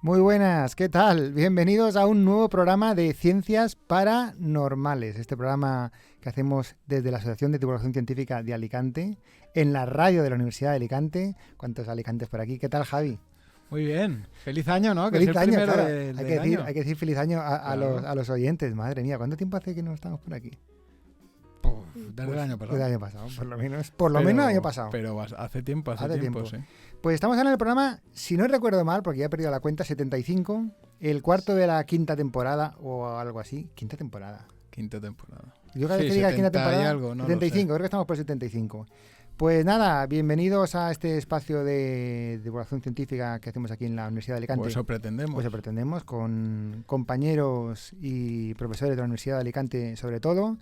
Muy buenas, ¿qué tal? Bienvenidos a un nuevo programa de Ciencias Paranormales. Este programa que hacemos desde la Asociación de Divulgación Científica de Alicante, en la radio de la Universidad de Alicante. ¿Cuántos alicantes por aquí? ¿Qué tal, Javi? Muy bien. Feliz año, ¿no? Feliz que es el año, primero claro. del Hay que decir feliz año a Claro. los oyentes. Madre mía, ¿cuánto tiempo hace que no estamos por aquí? Desde el año pasado. Desde el año pasado, por lo menos el año pasado. Pero hace tiempo, sí. Pues estamos en el programa, si no recuerdo mal, porque ya he perdido la cuenta, 75, el cuarto de la quinta temporada o algo así. ¿Quinta temporada? Quinta temporada. Yo cada vez que diga quinta temporada, algo, no 75, creo que estamos por 75. Pues nada, bienvenidos a este espacio de divulgación científica que hacemos aquí en la Universidad de Alicante. Pues eso pretendemos. Pues eso pretendemos, con compañeros y profesores de la Universidad de Alicante sobre todo.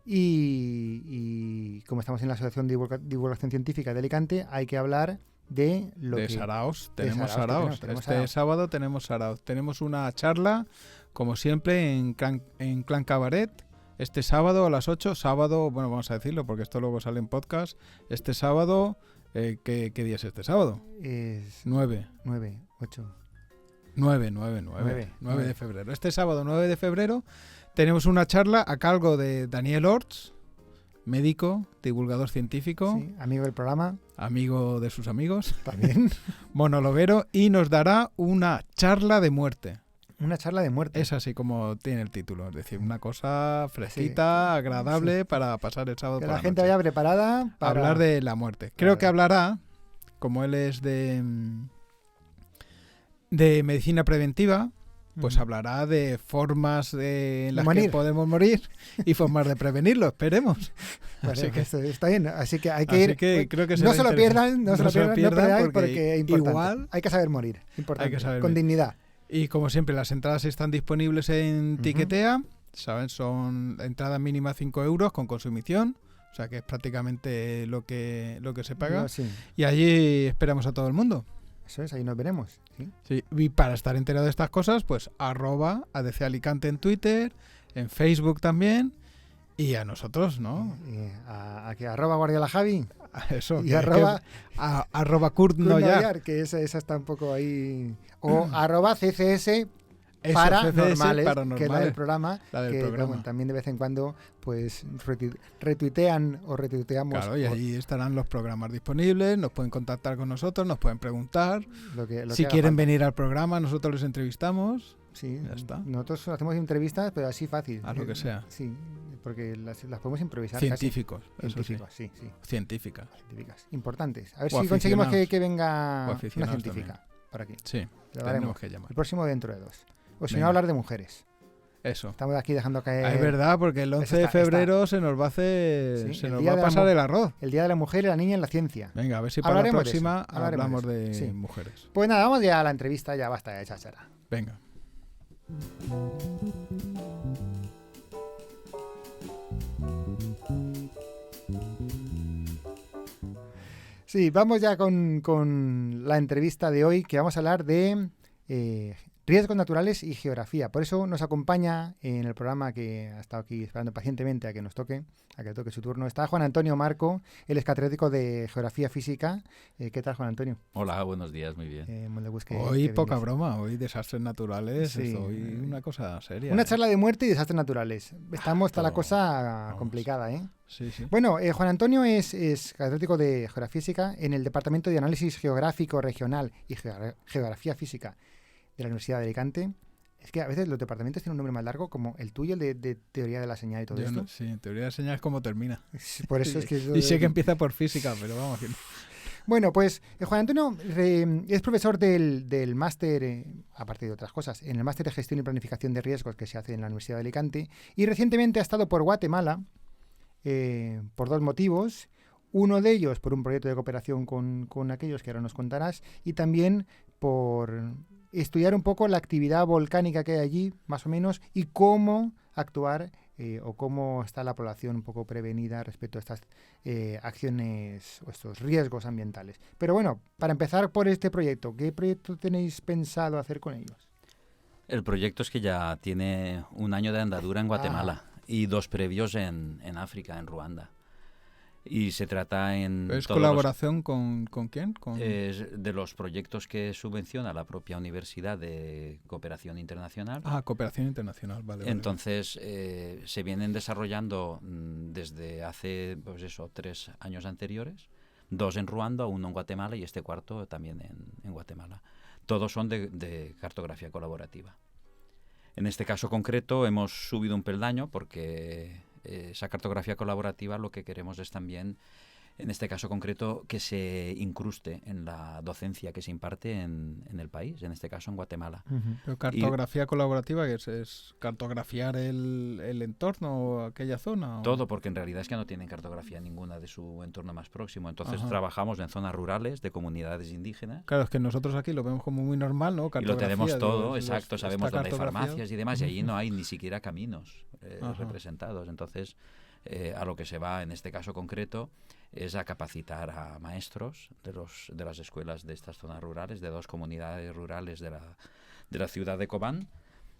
Y como estamos en la Asociación de Divulgación Científica de Alicante, hay que hablar de lo de que... Saraos. de Tenemos Saraos, Saraos. tenemos Este Saraos. sábado tenemos Saraos. Tenemos una charla, como siempre, en Clan Cabaret. Este sábado a las 8, sábado, bueno, vamos a decirlo porque esto luego sale en podcast. Este sábado, ¿qué día es este sábado? Es 9 de febrero. Este sábado 9 de febrero tenemos una charla a cargo de Daniel Orts, médico, divulgador científico, sí, amigo del programa, amigo de sus amigos, también. monologuero, y nos dará una charla de muerte. Una charla de muerte. Es así como tiene el título, es decir, una cosa fresquita, agradable, sí, para pasar el sábado que por la la gente noche. vaya preparada para Hablar de la muerte. Creo que hablará, como él es de medicina preventiva, pues hablará de formas en las que podemos morir y formas de prevenirlo, esperemos. Bueno, así que está bien, así que hay que ir. Que creo que no se lo pierdan, no perdáis porque es importante. Igual hay que saber morir, importante, hay que saber con morir. dignidad. Y como siempre, las entradas están disponibles en Tiquetea, ¿saben? Son entrada mínima 5 euros con consumición, o sea que es prácticamente lo que se paga. Sí. Y allí esperamos a todo el mundo. Eso es, ahí nos veremos. Sí. Y para estar enterado de estas cosas, pues @ADC Alicante en Twitter, en Facebook también, y a nosotros, ¿no? Aquí @GuardiolaJavi. Eso. Y @Kurt Noyar, que esa está un poco ahí. O @CCS eso, Paranormales, Paranormales, que es la del programa, programa. Bueno, también de vez en cuando pues retuitean o retuiteamos. Claro, y allí estarán los programas disponibles, nos pueden contactar con nosotros, nos pueden preguntar. Si quieren venir al programa, nosotros les entrevistamos. Sí, ya está. Nosotros hacemos entrevistas, pero así fácil. A lo que sea. Sí, porque las podemos improvisar. Científicos. Científicos, sí. Científicas. Importantes. A ver si conseguimos que venga una científica también. por aquí. Sí, tenemos que llamar. El próximo dentro de 2. O si no, hablar de mujeres. Eso. Estamos aquí dejando caer... Es verdad, porque el 11 de febrero se nos va a hacer... se nos va a pasar el arroz. El Día de la Mujer y la Niña en la Ciencia. Venga, a ver si para la próxima hablamos de mujeres. mujeres. Pues nada, vamos ya a la entrevista, ya basta de cháchara. Venga. Sí, vamos ya con la entrevista de hoy, que vamos a hablar de riesgos naturales y geografía. Por eso nos acompaña en el programa, que ha estado aquí esperando pacientemente a que nos toque, a que toque su turno, está Juan Antonio Marco, él es catedrático de Geografía Física. ¿Qué tal, Juan Antonio? Hola, buenos días, muy bien. Hoy poca broma, hoy desastres naturales, hoy una cosa seria. Una charla de muerte y desastres naturales. Está la cosa complicada, ¿eh? Sí. Bueno, Juan Antonio es catedrático de Geografía Física en el Departamento de Análisis Geográfico Regional y Geografía Física de la Universidad de Alicante. Es que a veces los departamentos tienen un nombre más largo, como el tuyo, el de teoría de la señal y todo esto. Sí, teoría de la señal es como termina. Por eso es que... y sé que empieza por física, pero vamos. Bueno, pues Juan Antonio es profesor del máster, aparte de otras cosas, en el máster de Gestión y Planificación de Riesgos que se hace en la Universidad de Alicante, y recientemente ha estado por Guatemala por 2 motivos. Uno de ellos por un proyecto de cooperación con aquellos que ahora nos contarás, y también por estudiar un poco la actividad volcánica que hay allí, más o menos, y cómo actuar o cómo está la población un poco prevenida respecto a estas acciones o estos riesgos ambientales. Pero bueno, para empezar por este proyecto, ¿qué proyecto tenéis pensado hacer con ellos? El proyecto es que ya tiene 1 año de andadura en Guatemala y 2 previos en África, en Ruanda. Y se trata en... ¿Es todos colaboración con quién? Es de los proyectos que subvenciona la propia Universidad de Cooperación Internacional. Cooperación internacional, vale. Entonces, se vienen desarrollando desde hace, 3 años anteriores, 2 en Ruanda, 1 en Guatemala y este cuarto también en Guatemala. Todos son de cartografía colaborativa. En este caso concreto hemos subido un peldaño porque esa cartografía colaborativa lo que queremos es también, en este caso concreto, que se incruste en la docencia que se imparte en el país, en este caso en Guatemala. Pero cartografía colaborativa, ¿qué es cartografiar el entorno o aquella zona? ¿O? Todo, porque en realidad es que no tienen cartografía ninguna de su entorno más próximo. Entonces trabajamos en zonas rurales de comunidades indígenas. Claro, es que nosotros aquí lo vemos como muy normal, ¿no? Y lo tenemos todo, exacto. Sabemos dónde hay farmacias y demás, y allí no hay ni siquiera caminos representados. Entonces, a lo que se va en este caso concreto es a capacitar a maestros de las escuelas de estas zonas rurales, de 2 comunidades rurales de la ciudad de Cobán,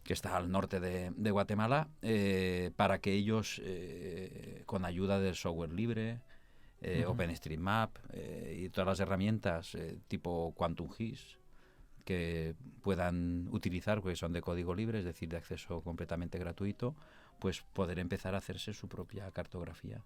que está al norte de Guatemala, para que ellos, con ayuda del software libre, OpenStreetMap y todas las herramientas tipo QuantumGIS, que puedan utilizar, porque son de código libre, es decir, de acceso completamente gratuito, pues poder empezar a hacerse su propia cartografía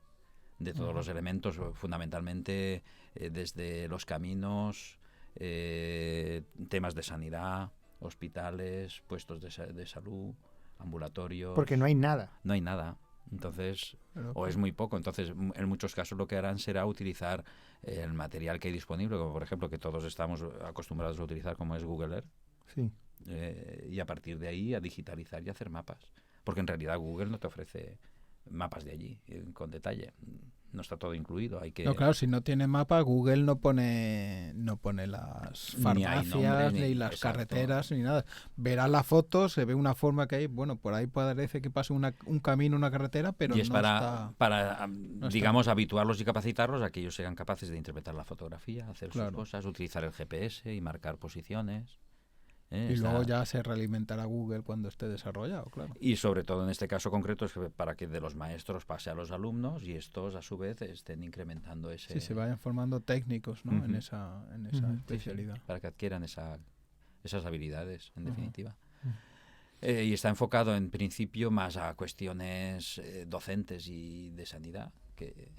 de todos los elementos, fundamentalmente desde los caminos, temas de sanidad, hospitales, puestos de salud, ambulatorios. Porque no hay nada. No hay nada. Entonces, o es muy poco. Entonces, en muchos casos lo que harán será utilizar el material que hay disponible, como por ejemplo que todos estamos acostumbrados a utilizar, como es Google Earth. Sí. Y a partir de ahí a digitalizar y hacer mapas. Porque en realidad Google no te ofrece mapas de allí con detalle. No está todo incluido. Hay que... No, claro, si no tiene mapa, Google no pone las farmacias, ni las exacto. carreteras, ni nada. Verá la foto, se ve una forma que hay, bueno, por ahí parece que pase un camino, una carretera, pero y es no para no digamos, está. habituarlos y capacitarlos a que ellos sean capaces de interpretar la fotografía, hacer Claro. sus cosas, utilizar el GPS y marcar posiciones. Y luego ya se realimentará Google cuando esté desarrollado, claro. Y sobre todo en este caso concreto es que para que de los maestros pase a los alumnos y estos a su vez estén incrementando ese... Sí, se vayan formando técnicos, ¿no? En esa especialidad. Sí, para que adquieran esas habilidades, en definitiva. Y está enfocado en principio más a cuestiones docentes y de sanidad, que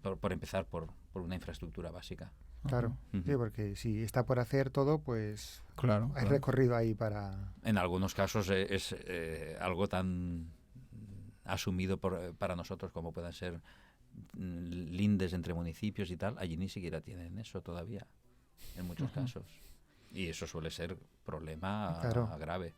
por empezar por una infraestructura básica. Claro, sí, porque si está por hacer todo, pues claro, hay recorrido ahí para... En algunos casos es algo tan asumido para nosotros como puedan ser lindes entre municipios y tal. Allí ni siquiera tienen eso todavía, en muchos casos. Y eso suele ser problema grave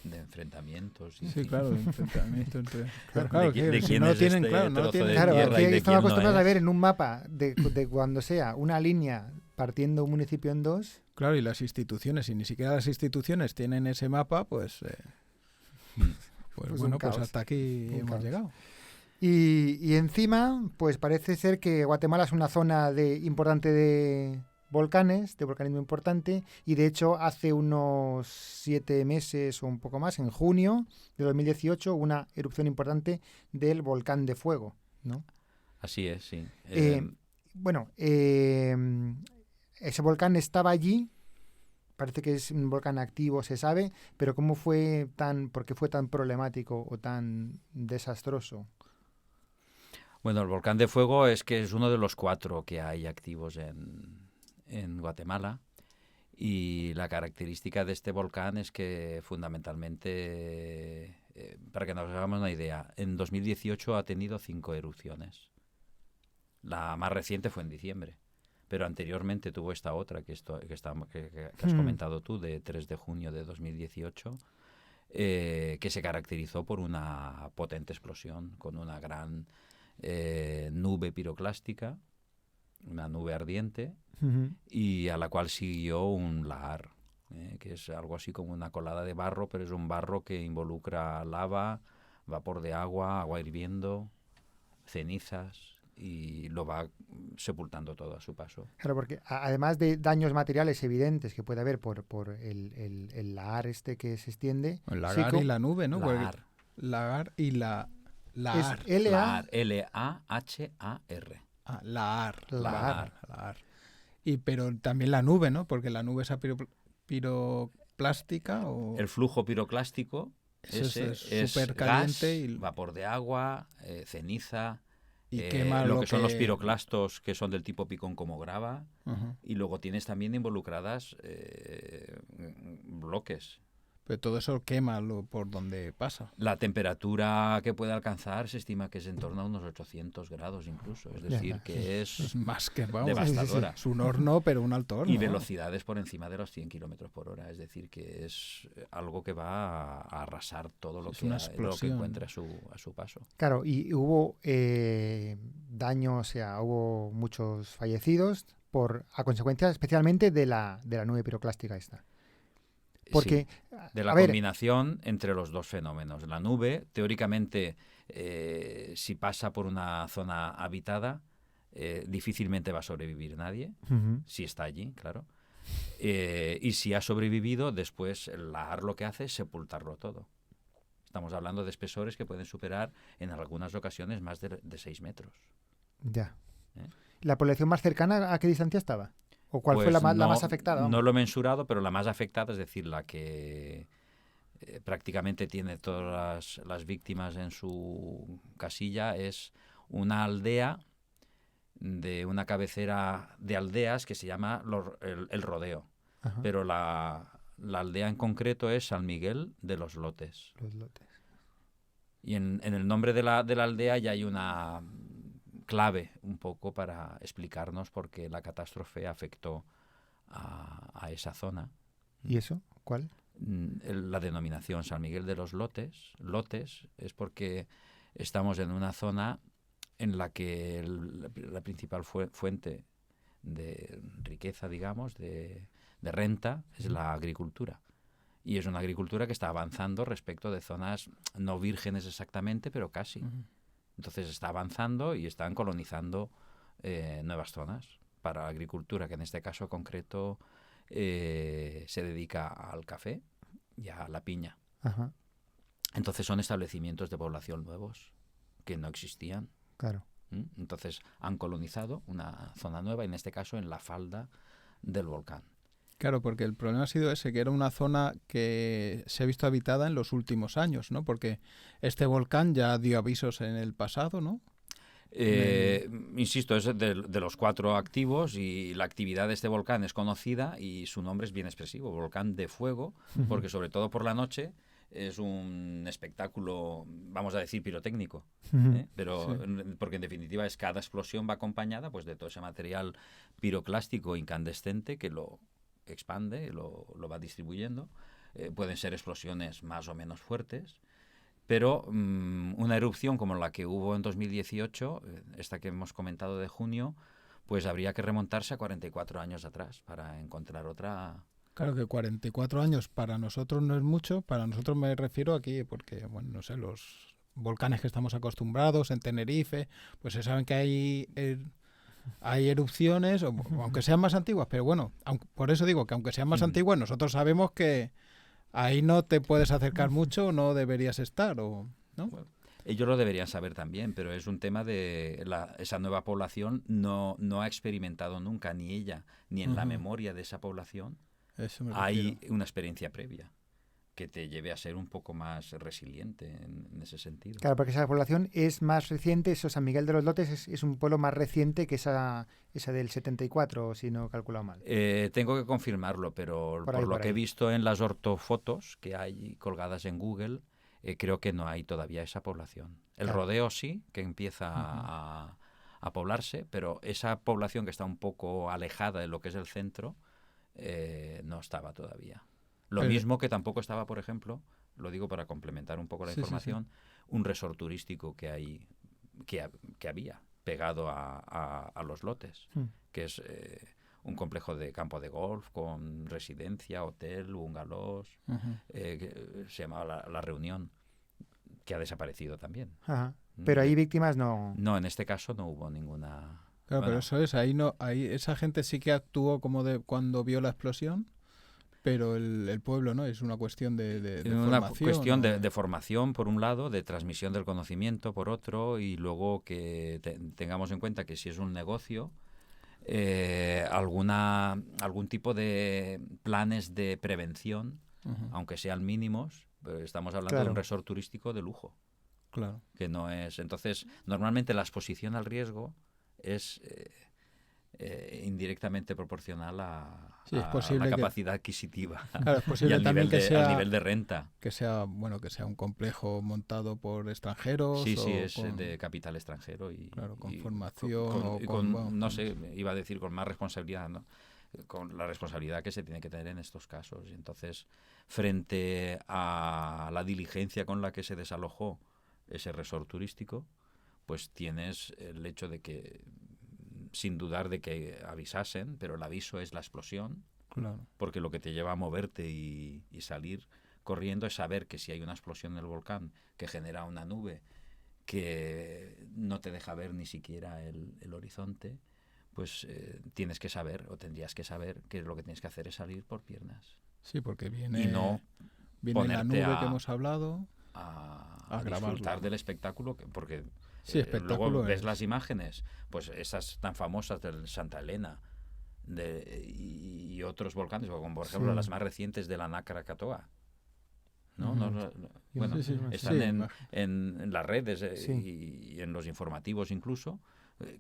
de enfrentamientos. Sí, claro, de enfrentamientos entre... Claro, de quién no es tienen, este claro, no trozo tienen... de Claro, tierra aquí y de estamos quién no acostumbrados a es. ver en un mapa de cuando sea una línea partiendo un municipio en 2. Claro, y las instituciones, si ni siquiera las instituciones tienen ese mapa, pues bueno, pues hasta aquí hemos llegado. Y encima, pues parece ser que Guatemala es una zona importante de volcanes, de volcanismo importante, y de hecho hace unos 7 meses o un poco más, en junio de 2018, una erupción importante del volcán de fuego, ¿no? Así es, sí. Ese volcán estaba allí, parece que es un volcán activo, se sabe, pero ¿por qué fue tan problemático o tan desastroso? Bueno, el volcán de fuego es que es uno de los 4 que hay activos en Guatemala, y la característica de este volcán es que fundamentalmente, para que nos hagamos una idea, en 2018 ha tenido 5 erupciones. La más reciente fue en diciembre, pero anteriormente tuvo esta otra que has comentado tú, de 3 de junio de 2018, que se caracterizó por una potente explosión con una gran nube piroclástica, una nube ardiente, y a la cual siguió un lahar, que es algo así como una colada de barro, pero es un barro que involucra lava, vapor de agua hirviendo, cenizas, y lo va sepultando todo a su paso. Claro, porque además de daños materiales evidentes que puede haber por el lahar este que se extiende... El lagar y la nube, ¿no? Lagar y la... Es Lahar, L-A-H-A-R. La AR. La AR. La AR. Pero también la nube, ¿no? Porque la nube esa piroplástica o... El flujo piroclástico Eso ese es súper gas, caliente y vapor de agua, ceniza, quema lo lo que son los que... piroclastos, que son del tipo picón como grava, Ajá. y luego tienes también involucradas bloques. Pero todo eso quema por donde pasa. La temperatura que puede alcanzar se estima que es en torno a unos 800 grados incluso, es decir, Ya. que Es es más que, vamos, devastadora. es un horno, pero un alto horno. Y velocidades por encima de los 100 kilómetros por hora, es decir, que es algo que va a arrasar todo lo Es que, una lo que explosión. encuentre a su paso. Claro, y hubo daños, o sea, hubo muchos fallecidos a consecuencia especialmente de la nube piroclástica esta. Porque, Sí, de la a ver, combinación entre los dos fenómenos. La nube, teóricamente, si pasa por una zona habitada, difícilmente va a sobrevivir nadie, ujú, si está allí, claro. Y si ha sobrevivido, después la AR lo que hace es sepultarlo todo. Estamos hablando de espesores que pueden superar en algunas ocasiones más de 6 metros. ya. ¿Eh? ¿La población más cercana a qué distancia estaba? ¿O cuál fue la Pues más afectada? No Vamos. lo he mensurado, pero la más afectada, es decir, la que prácticamente tiene todas las víctimas en su casilla, es una aldea de una cabecera de aldeas que se llama el Rodeo. Ajá, Pero la aldea en concreto es San Miguel de los Lotes. los lotes. Y en el nombre de la aldea ya hay una clave un poco para explicarnos por qué la catástrofe afectó a esa zona. ¿Y eso? ¿Cuál? La denominación San Miguel de los Lotes es porque estamos en una zona en la que la principal fuente de riqueza, digamos, de renta, es la agricultura. Y es una agricultura que está avanzando respecto de zonas no vírgenes exactamente, pero casi. Ujú. Entonces está avanzando y están colonizando nuevas zonas para la agricultura, que en este caso concreto se dedica al café y a la piña. Ajá, Entonces son establecimientos de población nuevos que no existían. claro. Entonces han colonizado una zona nueva, en este caso en la falda del volcán. Claro, porque el problema ha sido ese, que era una zona que se ha visto habitada en los últimos años, ¿no? Porque este volcán ya dio avisos en el pasado, ¿no? Insisto, es de los 4 activos y la actividad de este volcán es conocida y su nombre es bien expresivo, volcán de fuego, porque sobre todo por la noche es un espectáculo, vamos a decir, pirotécnico, Ujú, pero Sí. porque en definitiva es cada explosión va acompañada pues de todo ese material piroclástico incandescente que lo expande, lo va distribuyendo. Pueden ser explosiones más o menos fuertes, pero una erupción como la que hubo en 2018, esta que hemos comentado de junio, pues habría que remontarse a 44 años atrás para encontrar otra. Claro que 44 años para nosotros no es mucho, para nosotros me refiero aquí porque, bueno, no sé, los volcanes que estamos acostumbrados en Tenerife, pues se saben que hay erupciones, aunque sean más antiguas, pero bueno, por eso digo que aunque sean más antiguas, nosotros sabemos que ahí no te puedes acercar mucho, no deberías estar, ¿no? Bueno, ellos lo deberían saber también, pero es un tema de esa nueva población no ha experimentado nunca, ni ella, ni en la memoria de esa población, Eso me hay refiero. una experiencia previa que te lleve a ser un poco más resiliente en ese sentido. Claro, porque esa población es más reciente, eso San Miguel de los Lotes es un pueblo más reciente que esa del 74, si no he calculado mal. Tengo que confirmarlo, pero Por ahí, por lo por que he ahí. visto en las ortofotos que hay colgadas en Google, creo que no hay todavía esa población. El Claro. Rodeo sí, que empieza a poblarse, pero esa población que está un poco alejada de lo que es el centro, no estaba todavía. Lo Pero- mismo que tampoco estaba, por ejemplo, lo digo para complementar un poco la Sí, sí, sí. información, un resort turístico que había pegado a los lotes, que es un complejo de campo de golf con residencia, hotel, bungalows, Ujú. que se llamaba la Reunión, que ha desaparecido también. Ajá. Pero ahí víctimas no. No, en este caso no hubo ninguna. Claro, Bueno, pero eso es, ahí no, ahí esa gente sí que actuó como de cuando vio la explosión, Pero el pueblo, ¿no? Es una cuestión de Una formación. cuestión ¿no? de formación, por un lado, de transmisión del conocimiento, por otro, y luego que tengamos en cuenta que si es un negocio, algún tipo de planes de prevención, aunque sean mínimos, pero estamos hablando de un resort turístico de lujo. Claro. Que no es. Entonces, normalmente la exposición al riesgo es indirectamente proporcional a la capacidad adquisitiva. Claro, es posible y al también nivel, que sea, al nivel de renta. Que sea un complejo montado por extranjeros. Sí, o es con, de capital extranjero. con formación iba a decir, con más responsabilidad, ¿no? Con la responsabilidad que se tiene que tener en estos casos. Y entonces, frente a la diligencia con la que se desalojó ese resort turístico, pues tienes el hecho de que, sin dudar de que avisasen, pero el aviso es la explosión, claro. Porque lo que te lleva a moverte y salir corriendo es saber que si hay una explosión en el volcán que genera una nube que no te deja ver ni siquiera el horizonte, pues tienes que saber, o tendrías que saber, que lo que tienes que hacer es salir por piernas. Sí, porque viene, y no viene la nube que hemos hablado a disfrutar del espectáculo, porque luego ves las imágenes, pues esas tan famosas del Santa Elena y otros volcanes, como por ejemplo las más recientes de la Ana Krakatoa. ¿No? Bueno, están en las redes y en los informativos incluso,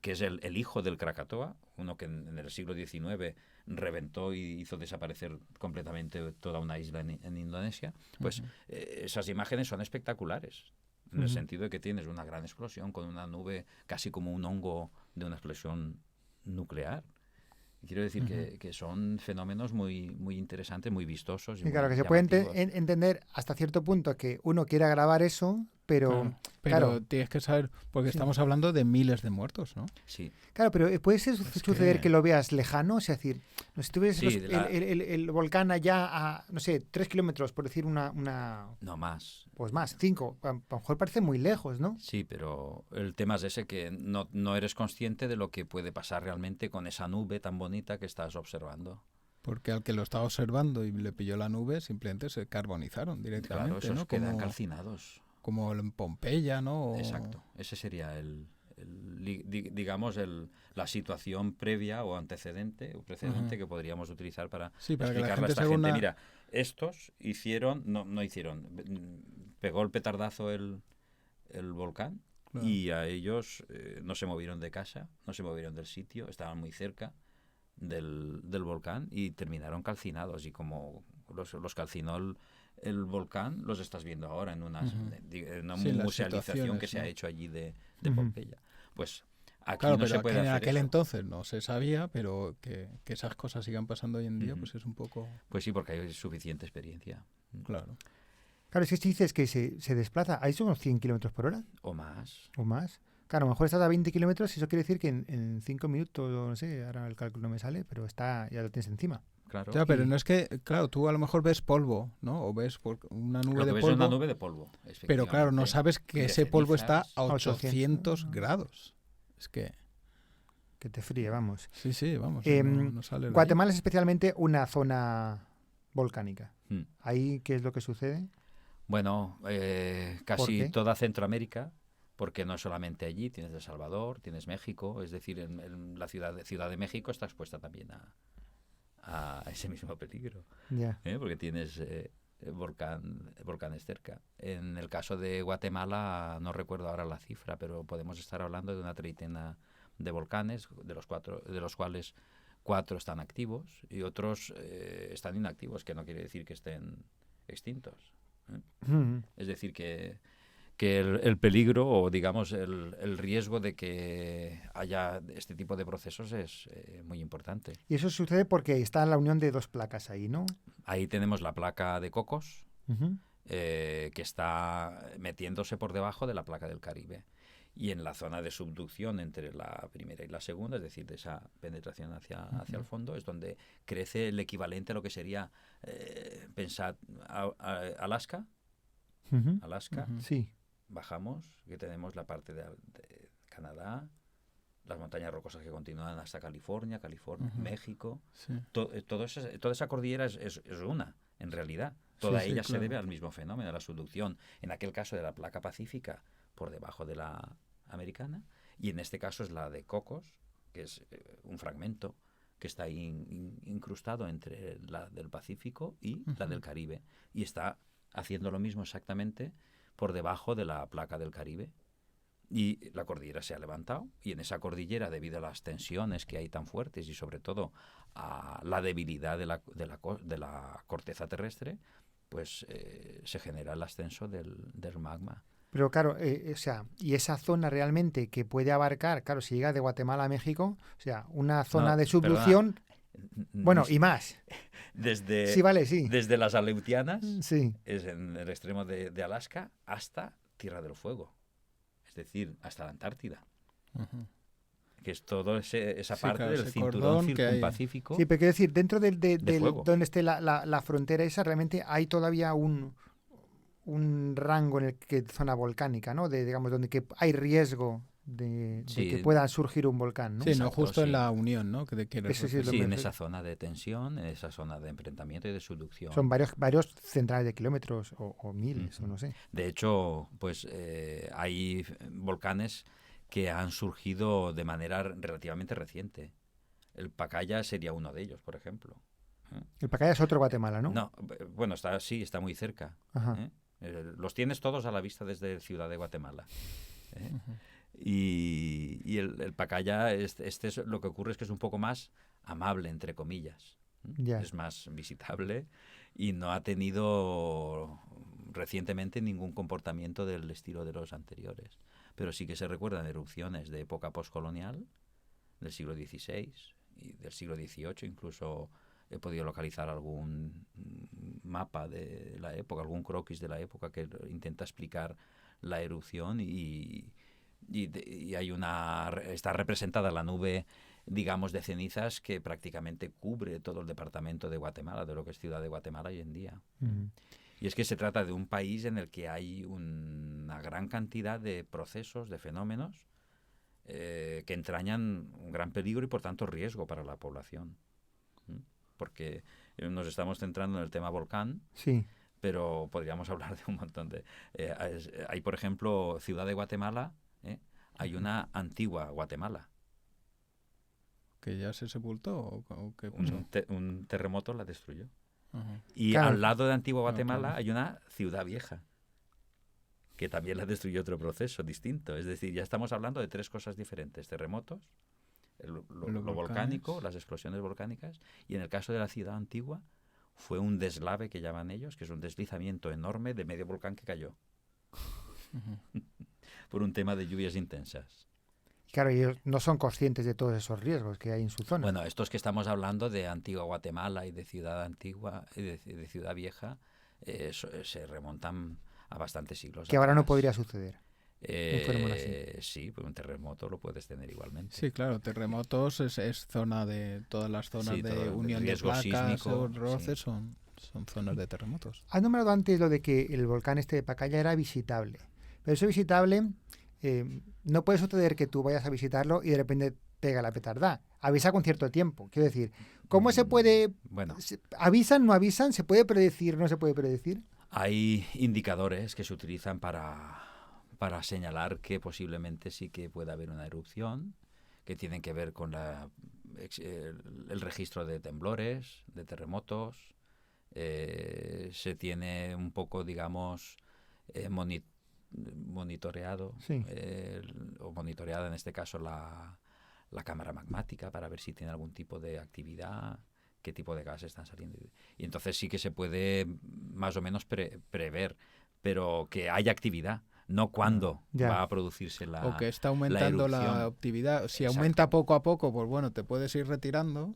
que es el hijo del Krakatoa, uno que en el siglo XIX reventó y hizo desaparecer completamente toda una isla en Indonesia. Pues esas imágenes son espectaculares, en el sentido de que tienes una gran explosión con una nube casi como un hongo de una explosión nuclear. Quiero decir que son fenómenos muy, muy interesantes, muy vistosos. Y claro, que se puede entender hasta cierto punto que uno quiera grabar eso, pero... Pero tienes que saber, porque estamos hablando de miles de muertos, ¿no? Sí. Claro, pero puede suceder que lo veas lejano, es decir, si tú ves el volcán allá a, no sé, 3 kilómetros, por decir una... No más. Pues más, 5. A lo mejor parece muy lejos, ¿no? Sí, pero el tema es ese, que no eres consciente de lo que puede pasar realmente con esa nube tan bonita que estás observando. Porque al que lo estaba observando y le pilló la nube, simplemente se carbonizaron directamente. Claro, esos ¿no? quedan calcinados. Como en Pompeya, ¿no? Exacto. Ese sería digamos, la situación previa o antecedente o precedente que podríamos utilizar para explicarle a esta gente. Mira, estos hicieron, no hicieron, pegó el petardazo el volcán, claro, y a ellos no se movieron de casa, no se movieron del sitio, estaban muy cerca del volcán y terminaron calcinados, y como los calcinó el volcán, los estás viendo ahora en una musealización que se ha hecho allí de Pompeya. Pues aquí claro, no se puede hacer hacer en aquel eso. Entonces no se sabía, pero que esas cosas sigan pasando hoy en día, pues es un poco... Pues sí, porque hay suficiente experiencia. Claro. Claro, es que si dices que se desplaza, ¿hay unos 100 kilómetros por hora? O más. O más. Claro, a lo mejor estás a 20 kilómetros y eso quiere decir que en 5 minutos, o no sé, ahora el cálculo no me sale, pero ya lo tienes encima. Claro. Ya, pero no es que, claro, tú a lo mejor ves polvo, ¿no? O ves una nube de polvo. Una nube de polvo, pero claro, no sabes que ese polvo está a 800 grados. Es que te fríe, vamos. Sí, vamos. No sale Guatemala es especialmente una zona volcánica. ¿Ahí qué es lo que sucede? Bueno, casi toda Centroamérica, porque no solamente allí, tienes El Salvador, tienes México, es decir, en la Ciudad de México está expuesta también a ese mismo peligro, porque tienes volcanes cerca. En el caso de Guatemala, no recuerdo ahora la cifra, pero podemos estar hablando de una treintena de volcanes, de los cuales 4 están activos y otros están inactivos, que no quiere decir que estén extintos. Es decir, que el peligro, o digamos el riesgo de que haya este tipo de procesos es muy importante. Y eso sucede porque está la unión de 2 placas ahí, ¿no? Ahí tenemos la placa de Cocos, que está metiéndose por debajo de la placa del Caribe. Y en la zona de subducción entre la primera y la segunda, es decir, de esa penetración hacia el fondo, es donde crece el equivalente a lo que sería, pensad, Alaska. Alaska. Sí. Bajamos, que tenemos la parte de Canadá, las montañas rocosas que continúan hasta California, Ujú. México. Sí. Toda esa cordillera es una, en realidad. Toda Sí, ella se claro. debe al mismo fenómeno, de la subducción, en aquel caso de la placa pacífica por debajo de la americana, y en este caso es la de Cocos, que es un fragmento que está ahí incrustado entre la del Pacífico y la del Caribe, y está haciendo lo mismo exactamente por debajo de la placa del Caribe. Y la cordillera se ha levantado, y en esa cordillera, debido a las tensiones que hay tan fuertes y sobre todo a la debilidad de la corteza terrestre, pues se genera el ascenso del magma. Pero claro, o sea, y esa zona realmente que puede abarcar, claro, si llega de Guatemala a México, o sea, una zona No, de perdona, subducción, bueno, y más. Sí, desde, vale, sí. desde las Aleutianas, Sí. es en el extremo de Alaska, hasta Tierra del Fuego, es decir, hasta la Antártida, Ujú. que es toda esa Sí, parte claro, del ese cinturón cordón que hay. circunpacífico Sí, pero quiero decir, dentro del fuego. donde esté la frontera esa, realmente hay todavía un rango en el que zona volcánica, ¿no? Digamos, donde que hay riesgo de que Sí, pueda surgir un volcán, ¿no? Sí, no exacto, justo en sí. la unión, ¿no? Que te quieres Eso sí es lo referir. Sí, en mejor. esa zona de tensión, en esa zona de enfrentamiento y de subducción. Son varios centenares de kilómetros o miles, o Ujú. no sé. De hecho, pues hay volcanes que han surgido de manera relativamente reciente. El Pacaya sería uno de ellos, por ejemplo. ¿Eh? El Pacaya es otro Guatemala, ¿no? No, bueno, está muy cerca. Ajá. ¿Eh? Los tienes todos a la vista desde Ciudad de Guatemala. ¿Eh? Ujú. Y el Pacaya, lo que ocurre es que es un poco más amable, entre comillas. Ya. Es más visitable y no ha tenido recientemente ningún comportamiento del estilo de los anteriores. Pero sí que se recuerdan erupciones de época postcolonial, del siglo XVI y del siglo XVIII. Incluso he podido localizar algún mapa de la época, algún croquis de la época que intenta explicar la erupción y hay está representada la nube, digamos, de cenizas que prácticamente cubre todo el departamento de Guatemala, de lo que es Ciudad de Guatemala hoy en día. Ujú. Y es que se trata de un país en el que hay una gran cantidad de procesos, de fenómenos, que entrañan un gran peligro y por tanto riesgo para la población. ¿Mm? Porque nos estamos centrando en el tema volcán, Sí. pero podríamos hablar de un montón de... hay, por ejemplo, Ciudad de Guatemala, hay una antigua Guatemala. ¿Que ya se sepultó o qué pasó? Un terremoto la destruyó. Ajá. Y Claro. al lado de Antigua Claro, Guatemala claro. hay una ciudad vieja, que también la destruyó otro proceso distinto. Es decir, ya estamos hablando de tres cosas diferentes: terremotos, lo Los volcánico, volcanes. las explosiones volcánicas, y en el caso de la ciudad antigua fue un deslave que llaman ellos, que es un deslizamiento enorme de medio volcán que cayó Ujú. por un tema de lluvias intensas. Claro, ellos no son conscientes de todos esos riesgos que hay en su zona. Bueno, estos que estamos hablando de Antigua Guatemala y de Ciudad Antigua y de Ciudad Vieja se remontan a bastantes siglos que ahora no atrás. podría suceder. un fenómeno así. Sí, pues un terremoto lo puedes tener igualmente. Sí, claro, terremotos es zona de todas las zonas Sí, de todo el unión de riesgo placas sísmico, o roces sí. son zonas de terremotos. Has nombrado antes lo de que el volcán este de Pacaya era visitable. Pero eso visitable, no puede suceder que tú vayas a visitarlo y de repente pega la petarda. Avisa con cierto tiempo. Quiero decir, ¿cómo se puede...? Bueno, ¿Avisan, no avisan? ¿Se puede predecir, no se puede predecir? hay indicadores que se utilizan para señalar que posiblemente sí que pueda haber una erupción, que tienen que ver con el registro de temblores, de terremotos. Se tiene un poco, digamos, monitoreado, Sí. o monitoreada en este caso la cámara magmática para ver si tiene algún tipo de actividad, qué tipo de gases están saliendo. Y entonces sí que se puede más o menos prever, pero que haya actividad, no cuándo Ya. va a producirse O que está aumentando la erupción. actividad. Si Exacto. aumenta poco a poco, pues bueno, te puedes ir retirando,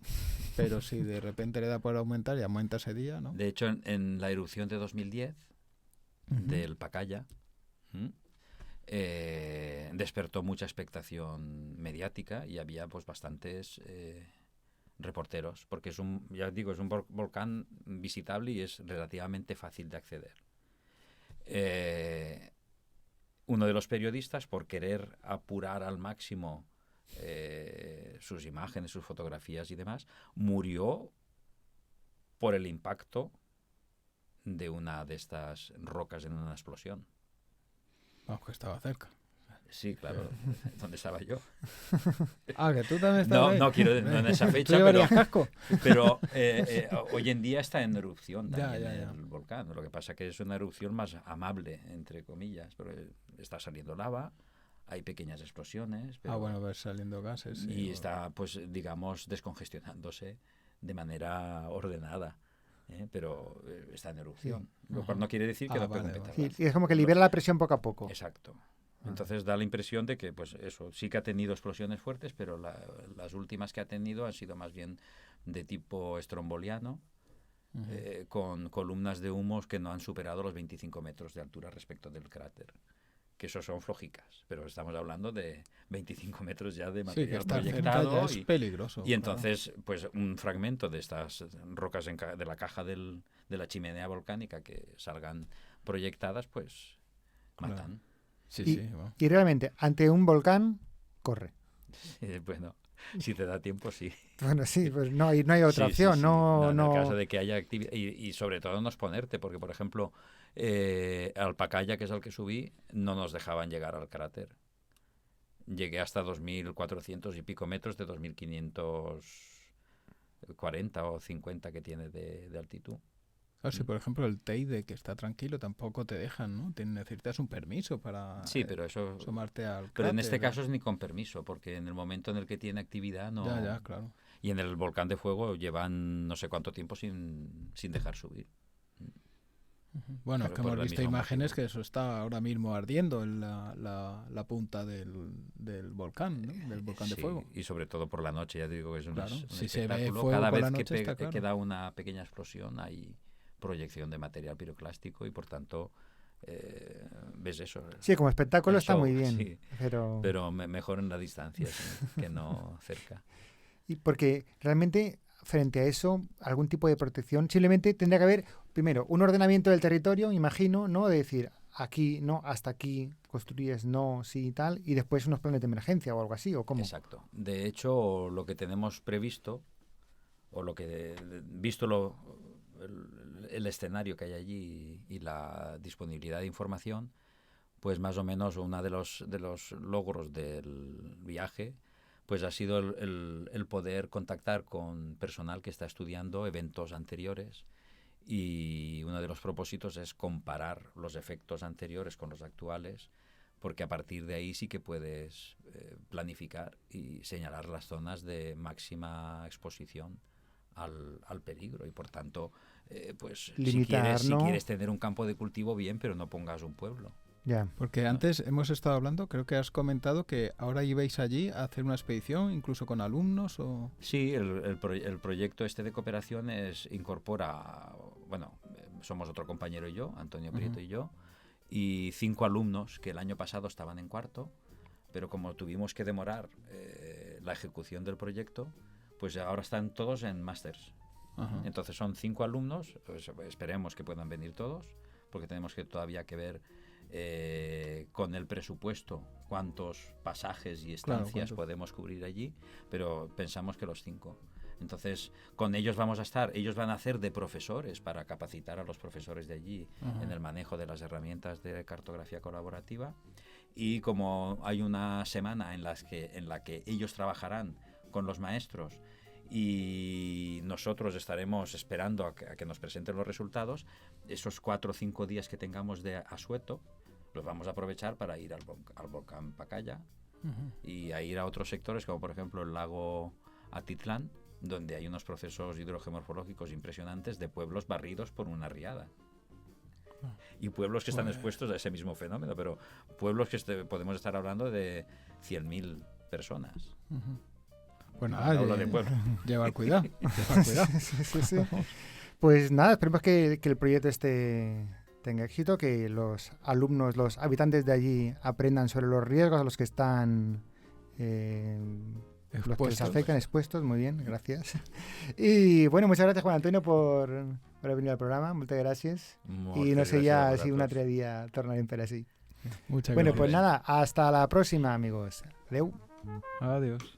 pero si de repente le da por aumentar y aumenta ese día, ¿no? De hecho, en la erupción de 2010 Ujú. del Pacaya, despertó mucha expectación mediática y había pues bastantes reporteros, porque ya digo, es un volcán visitable y es relativamente fácil de acceder. Uno de los periodistas, por querer apurar al máximo sus imágenes, sus fotografías y demás, murió por el impacto de una de estas rocas en una explosión. Vamos, que estaba cerca. Sí, claro, ¿dónde estaba yo? Que tú también estabas ahí. No quiero no en esa ¿Tú fecha, llevarías casco? pero hoy en día está en erupción Ya, también ya. el volcán. Lo que pasa que es una erupción más amable, entre comillas, pero está saliendo lava, hay pequeñas explosiones. Pero, Bueno, ver saliendo gases. Sí, y está, pues, digamos, descongestionándose de manera ordenada. Pero está en erupción, lo cual no quiere decir que no pueda empezar. Sí, y es como que libera la presión poco a poco. Exacto. Entonces da la impresión de que, pues eso, sí que ha tenido explosiones fuertes, pero las últimas que ha tenido han sido más bien de tipo estromboliano, con columnas de humos que no han superado los 25 metros de altura respecto del cráter. Que eso son flojicas, pero estamos hablando de 25 metros ya de material proyectado. Es peligroso. Y entonces, pues un fragmento de estas rocas de la caja de la chimenea volcánica que salgan proyectadas, pues matan. Sí, y realmente, ante un volcán, corre. Bueno, si te da tiempo, sí. Bueno, sí, pues no hay otra opción. No, en el caso de que haya actividad. Y sobre todo no exponerte, porque, por ejemplo, al Pacaya, que es al que subí, no nos dejaban llegar al cráter. Llegué hasta 2.400 y pico metros de 2.540 o 50 que tiene de altitud. Claro, si por ejemplo el Teide, que está tranquilo, tampoco te dejan, ¿no? Necesitas un permiso para pero eso, sumarte al cráter. Pero en este caso es ni con permiso, porque en el momento en el que tiene actividad no... Ya, claro. Y en el volcán de fuego llevan no sé cuánto tiempo sin dejar subir. Bueno, claro, es que hemos visto imágenes motivo. Que eso está ahora mismo ardiendo en la punta del volcán, ¿no? Del volcán de fuego. Y sobre todo por la noche, ya te digo que es un si espectáculo. Se ve fuego cada por vez la noche que queda una pequeña explosión hay proyección de material piroclástico y por tanto ves eso. Sí, como espectáculo está muy bien. Sí, pero mejor en la distancia que no cerca. Y porque realmente frente a eso, algún tipo de protección, simplemente tendría que haber, primero, un ordenamiento del territorio, imagino, ¿no? De decir, aquí no, hasta aquí construyes no, sí y tal, y después unos planes de emergencia o algo así, ¿o cómo? Exacto. De hecho, lo que tenemos previsto, o lo que, visto el escenario que hay allí y la disponibilidad de información, pues más o menos uno de los logros del viaje pues ha sido el poder contactar con personal que está estudiando eventos anteriores, y uno de los propósitos es comparar los efectos anteriores con los actuales, porque a partir de ahí sí que puedes planificar y señalar las zonas de máxima exposición al peligro, y por tanto pues limitar, si quieres tener un campo de cultivo, bien, pero no pongas un pueblo. Ya. Porque antes hemos estado hablando, creo que has comentado que ahora ibais allí a hacer una expedición, incluso con alumnos o... Sí, el proyecto este de cooperación incorpora, bueno, somos otro compañero y yo, Antonio Prieto y yo, y 5 alumnos que el año pasado estaban en cuarto, pero como tuvimos que demorar la ejecución del proyecto, pues ahora están todos en másters. Entonces son 5 alumnos, pues esperemos que puedan venir todos, porque tenemos que todavía que ver con el presupuesto cuántos pasajes y estancias podemos cubrir allí, pero pensamos que los 5. Entonces con ellos vamos a estar, ellos van a hacer de profesores para capacitar a los profesores de allí en el manejo de las herramientas de cartografía colaborativa, y como hay una semana en la que ellos trabajarán con los maestros y nosotros estaremos esperando a que nos presenten los resultados, esos 4 o 5 días que tengamos de asueto los vamos a aprovechar para ir al volcán Pacaya y a ir a otros sectores, como por ejemplo el lago Atitlán, donde hay unos procesos hidrogeomorfológicos impresionantes de pueblos barridos por una riada. Y pueblos que están expuestos a ese mismo fenómeno, pero pueblos que podemos estar hablando de 100.000 personas. Bueno, hablo de pueblo. Llevar cuidado. Sí. Pues nada, esperemos que el proyecto tenga éxito, que los alumnos, los habitantes de allí aprendan sobre los riesgos a los que están los que les afectan, expuestos. Muy bien, gracias. Y bueno, muchas gracias, Juan Antonio, por venir al programa. Muchas gracias. Y no sé ya si un altre dia tornarem per així. Muchas bueno, gracias. Pues nada, hasta la próxima, amigos. Adeu. Adiós.